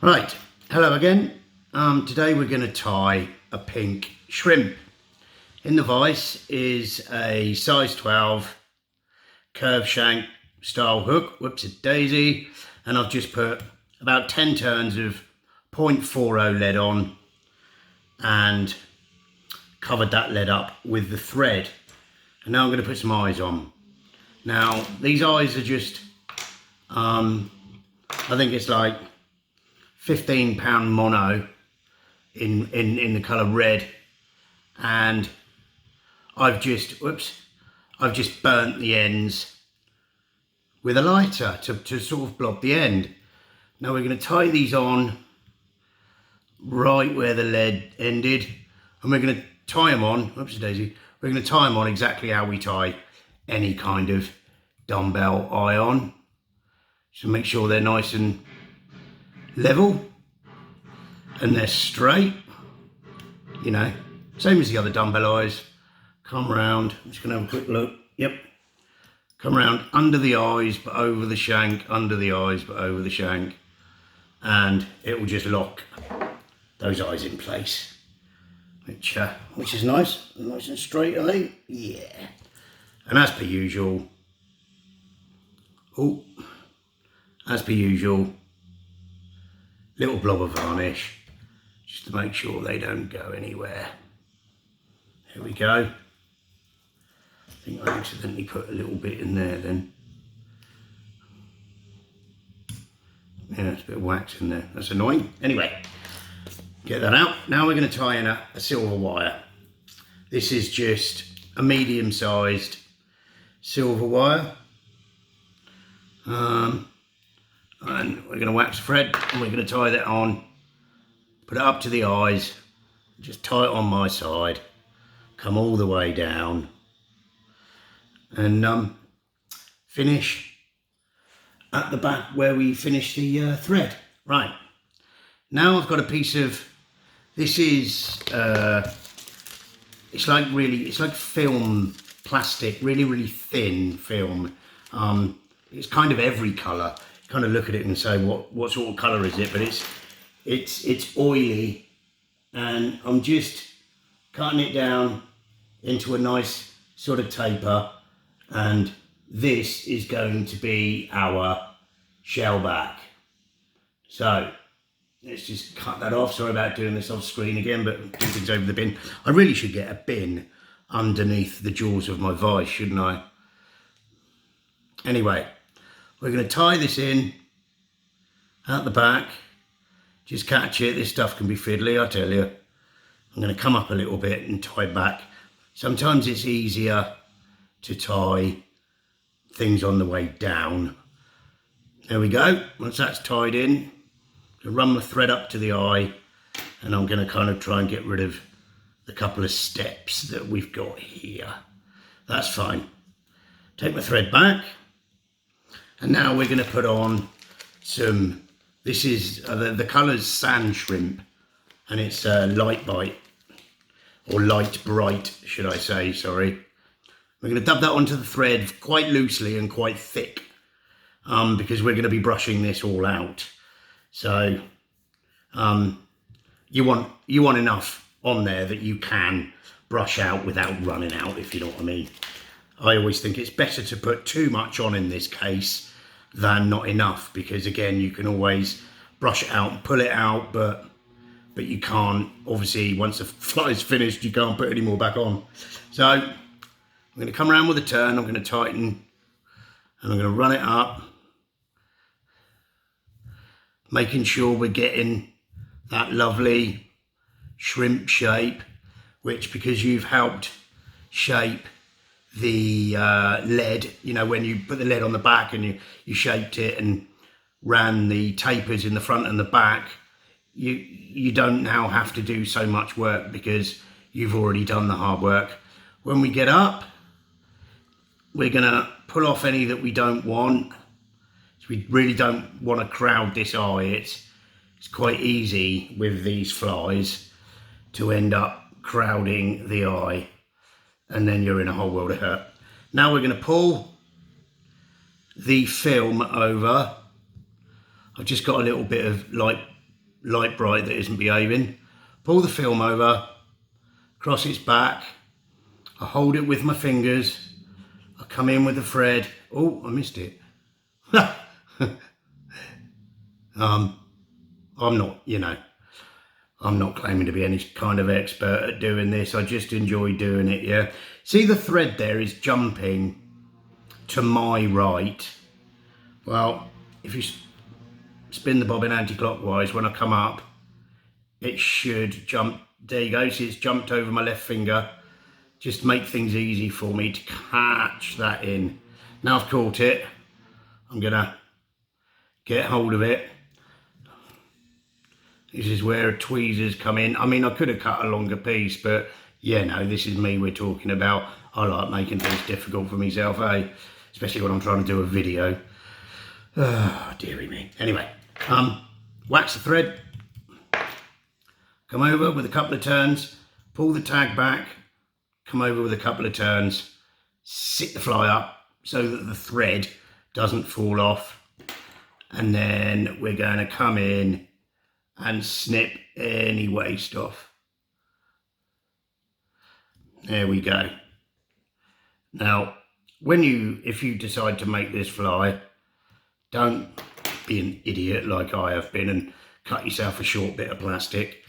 Right, hello again. Today we're going to tie a pink shrimp. In the vise is a size 12 curved shank style hook, whoops-a-daisy, and I've just put about 10 turns of 0.40 lead on and covered that lead up with the thread. And now I'm going to put some eyes on. Now these eyes are just, I think it's like £15 mono in the colour red, and I've just burnt the ends with a lighter to sort of block the end. Now we're going to tie these on right where the lead ended, and we're going to tie them on, whoops daisy, we're going to tie them on exactly how we tie any kind of dumbbell eye on. So make sure they're nice and level and they're straight, you know, same as the other dumbbell eyes. Come round, I'm just going to have a quick look, yep, come round under the eyes but over the shank, under the eyes but over the shank, and it will just lock those eyes in place, which is nice and straight, I think. Yeah, and as per usual, little blob of varnish just to make sure they don't go anywhere. There we go. I think I accidentally put a little bit in there then. Yeah, there's a bit of wax in there. That's annoying. Anyway, get that out. Now we're going to tie in a silver wire. This is just a medium-sized silver wire. And we're going to wax thread and we're going to tie that on, put it up to the eyes, just tie it on my side, come all the way down, and finish at the back where we finish the thread. Right, now I've got a piece of, this is, it's like film plastic, really thin film. It's kind of every colour. Kind of look at it and say what sort of colour is it, but it's oily, and I'm just cutting it down into a nice sort of taper, and this is going to be our shell back. So let's just cut that off. Sorry about doing this off screen again, but do things over the bin. I really should get a bin underneath the jaws of my vise, shouldn't I? Anyway, we're going to tie this in at the back. Just catch it. This stuff can be fiddly, I tell you. I'm going to come up a little bit and tie back. Sometimes it's easier to tie things on the way down. There we go. Once that's tied in, I'll run the thread up to the eye, and I'm going to kind of try and get rid of the couple of steps that we've got here. That's fine. Take my thread back. And now we're going to put on some, this is, the colour's sand shrimp, and it's light bite, or light bright, should I say, sorry. We're going to dub that onto the thread quite loosely and quite thick, because we're going to be brushing this all out. So you want enough on there that you can brush out without running out, if you know what I mean. I always think it's better to put too much on in this case than not enough, because again, you can always brush it out and pull it out, but you can't, obviously, once the fly is finished, you can't put any more back on. So I'm going to come around with a turn, I'm going to tighten, and I'm going to run it up, making sure we're getting that lovely shrimp shape, which, because you've helped shape the lead, you know, when you put the lead on the back and you shaped it and ran the tapers in the front and the back, you don't now have to do so much work because you've already done the hard work. When we get up, we're gonna pull off any that we don't want. So we really don't want to crowd this eye. It's quite easy with these flies to end up crowding the eye, and then you're in a whole world of hurt. Now we're going to pull the film over. I've just got a little bit of light light bright that isn't behaving. Pull the film over, across its back. I hold it with my fingers. I come in with the thread. Oh, I missed it. I'm not, I'm not claiming to be any kind of expert at doing this. I just enjoy doing it, yeah. See, the thread there is jumping to my right. Well, if you spin the bobbin anti-clockwise, when I come up, it should jump. There you go. See, it's jumped over my left finger. Just make things easy for me to catch that in. Now I've caught it, I'm gonna get hold of it. This is where tweezers come in. I mean, I could have cut a longer piece, but yeah, no, this is me we're talking about. I like making things difficult for myself, eh? Especially when I'm trying to do a video. Oh, dearie me. Anyway, wax the thread, come over with a couple of turns, pull the tag back, come over with a couple of turns, sit the fly up so that the thread doesn't fall off, and then we're going to come in and snip any waste off. There we go. Now, if you decide to make this fly, don't be an idiot like I have been and cut yourself a short bit of plastic.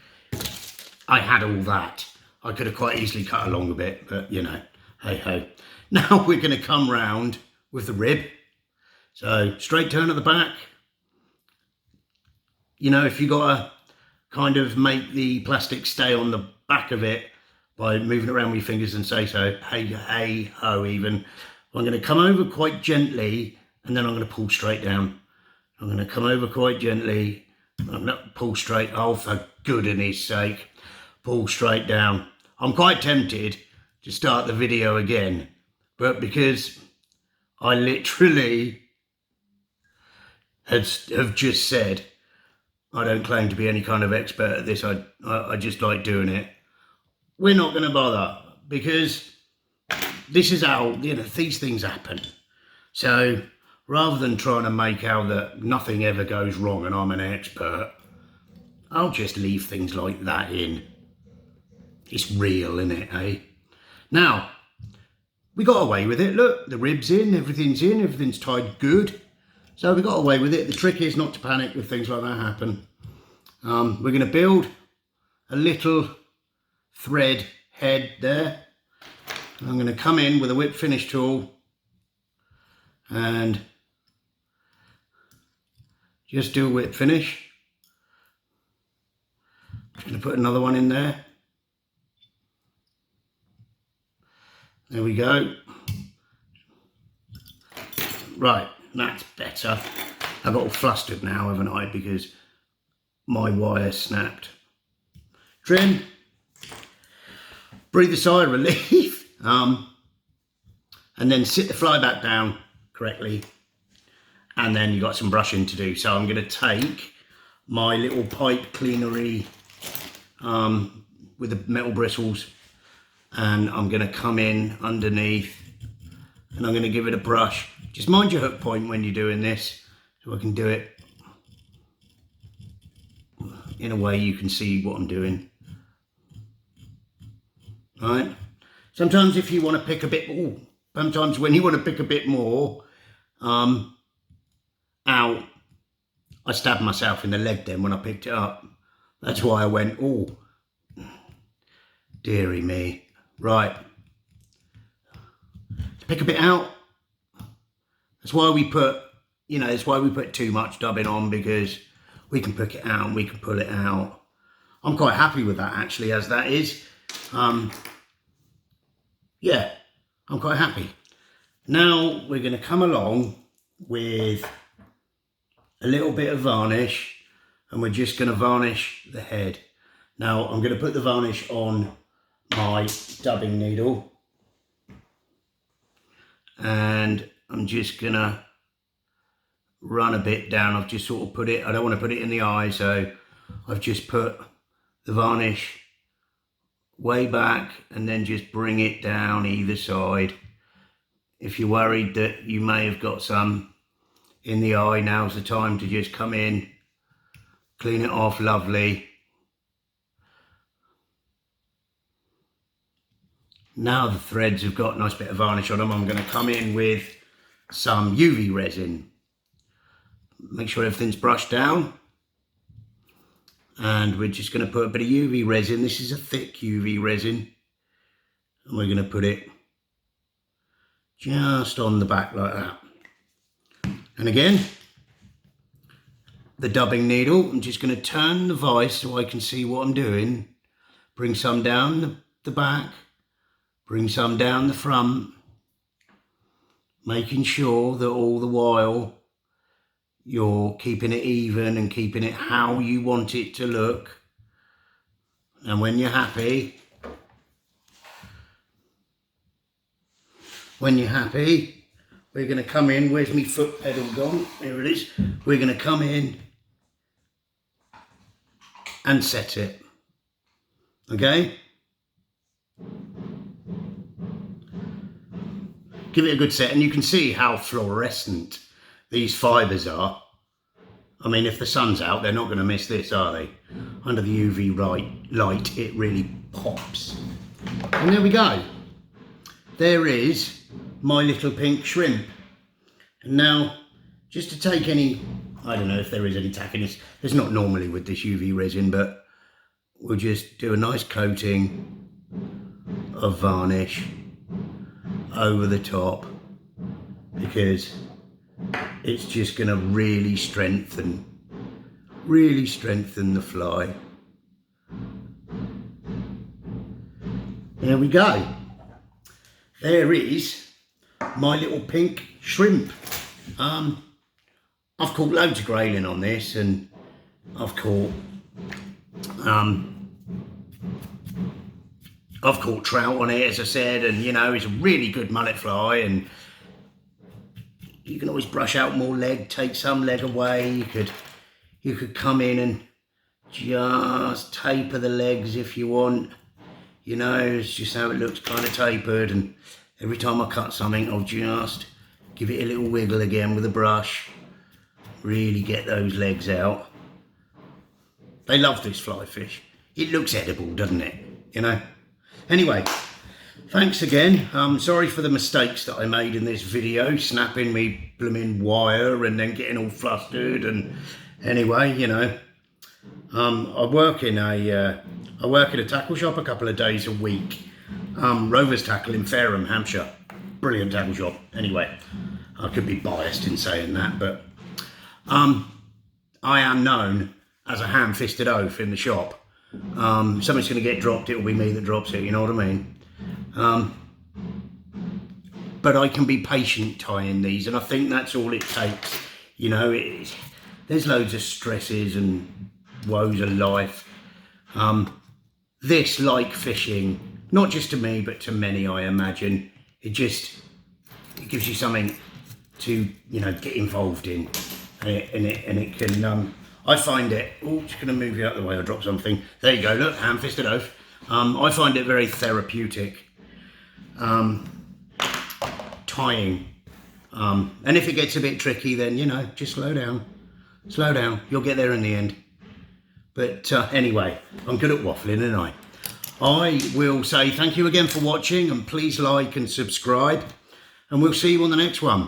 I had all that. I could have quite easily cut a longer bit, but hey ho. Now we're going to come round with the rib. So straight turn at the back. If you got to kind of make the plastic stay on the back of it by moving it around with your fingers and say so, hey ho even. I'm going to come over quite gently and then I'm going to pull straight down. I'm going to come over quite gently. I'm not pull straight. Oh, for goodness sake, pull straight down. I'm quite tempted to start the video again, but because I literally have just said I don't claim to be any kind of expert at this, I just like doing it. We're not going to bother because this is how, these things happen. So rather than trying to make out that nothing ever goes wrong and I'm an expert, I'll just leave things like that in. It's real, isn't it, eh? Now, we got away with it. Look, the rib's in, everything's tied good. So we got away with it. The trick is not to panic if things like that happen. We're going to build a little thread head there. I'm going to come in with a whip finish tool and just do a whip finish. Just going to put another one in there. There we go. Right, that's better. I got all flustered now, haven't I? Because my wire snapped. Trim. Breathe a sigh of relief. And then sit the fly back down correctly. And then you got some brushing to do. So I'm going to take my little pipe cleanery with the metal bristles. And I'm going to come in underneath and I'm going to give it a brush. Just mind your hook point when you're doing this, so I can do it in a way you can see what I'm doing. Right? Sometimes if you want to pick a bit more, sometimes when you want to pick a bit more out, I stabbed myself in the leg then when I picked it up. That's why I went, oh, dearie me. Right, to pick a bit out, that's why we put, that's why we put too much dubbing on, because we can pick it out and we can pull it out. I'm quite happy with that actually, as that is. Yeah, I'm quite happy. Now we're going to come along with a little bit of varnish and we're just going to varnish the head. Now I'm going to put the varnish on my dubbing needle and I'm just gonna run a bit down. I've just sort of put it, I don't want to put it in the eye, so I've just put the varnish way back and then just bring it down either side. If you're worried that you may have got some in the eye, now's the time to just come in, Clean it off lovely. Now the threads have got a nice bit of varnish on them, I'm going to come in with some UV resin. Make sure everything's brushed down. And we're just going to put a bit of UV resin. This is a thick UV resin. And we're going to put it just on the back like that. And again, the dubbing needle, I'm just going to turn the vise so I can see what I'm doing. Bring some down the back. Bring some down the front, making sure that all the while you're keeping it even and keeping it how you want it to look. And when you're happy, we're going to come in. Where's my foot pedal gone? There it is. We're going to come in and set it. Okay? Give it a good set, and you can see how fluorescent these fibres are. I mean, if the sun's out, they're not going to miss this, are they? Under the UV light, it really pops. And there we go. There is my little pink shrimp. And now, just to take any, I don't know if there is any tackiness. There's not normally with this UV resin, but we'll just do a nice coating of varnish over the top, because it's just going to really strengthen the fly. There we go. There is my little pink shrimp. I've caught loads of grayling on this, and I've caught trout on it, as I said, and you know, it's a really good mullet fly, and you can always brush out more leg, take some leg away. You could come in and just taper the legs if you want. You know, it's just how it looks, kind of tapered, and every time I cut something, I'll just give it a little wiggle again with a brush. Really get those legs out. They love this fly fish. It looks edible, doesn't it? You know? Anyway, thanks again. Sorry for the mistakes that I made in this video, snapping me blooming wire and then getting all flustered. And anyway, you know, I work in a tackle shop a couple of days a week. Rover's Tackle in Fareham, Hampshire. Brilliant tackle shop. Anyway, I could be biased in saying that, but I am known as a ham-fisted oaf in the shop. Something's going to get dropped, it'll be me that drops it, you know what I mean? But I can be patient tying these, and I think that's all it takes. You know, there's loads of stresses and woes of life. This, like fishing, not just to me, but to many, I imagine, it gives you something to, you know, get involved in. And it can, I find it, just going to move you out of the way, I dropped something. There you go, look, ham-fisted oaf. I find it very therapeutic, tying. And if it gets a bit tricky, then, you know, just slow down, you'll get there in the end. But anyway, I'm good at waffling, aren't I? I will say thank you again for watching, and please like and subscribe, and we'll see you on the next one.